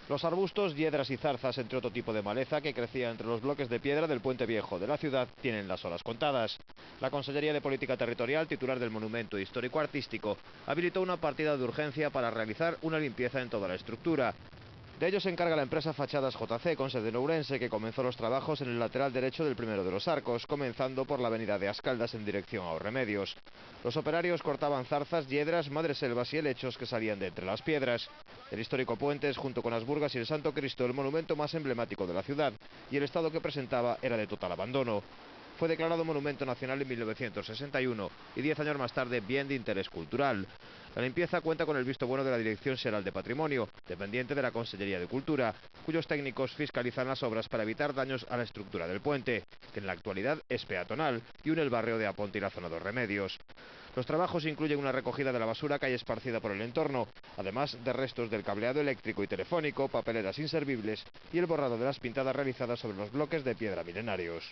Los arbustos, hiedras y zarzas, entre otro tipo de maleza que crecía entre los bloques de piedra del puente viejo de la ciudad, tienen las horas contadas. La Consellería de Política Territorial, titular del Monumento Histórico-Artístico, habilitó una partida de urgencia para realizar una limpieza en toda la estructura. De ello se encarga la empresa Fachadas JC, con sede en Ourense, que comenzó los trabajos en el lateral derecho del primero de los arcos, comenzando por la avenida de Ascaldas en dirección a Os Remedios. Los operarios cortaban zarzas, hiedras, madreselvas y helechos que salían de entre las piedras. El histórico puente es, junto con las Burgas y el Santo Cristo, el monumento más emblemático de la ciudad, y el estado que presentaba era de total abandono. Fue declarado Monumento Nacional en 1961 y 10 años más tarde Bien de Interés Cultural. La limpieza cuenta con el visto bueno de la Dirección Xeral de Patrimonio, dependiente de la Consellería de Cultura, cuyos técnicos fiscalizan las obras para evitar daños a la estructura del puente, que en la actualidad es peatonal y une el barrio de Aponte y la zona de Os Remedios. Los trabajos incluyen una recogida de la basura que hay esparcida por el entorno, además de restos del cableado eléctrico y telefónico, papeleras inservibles y el borrado de las pintadas realizadas sobre los bloques de piedra milenarios.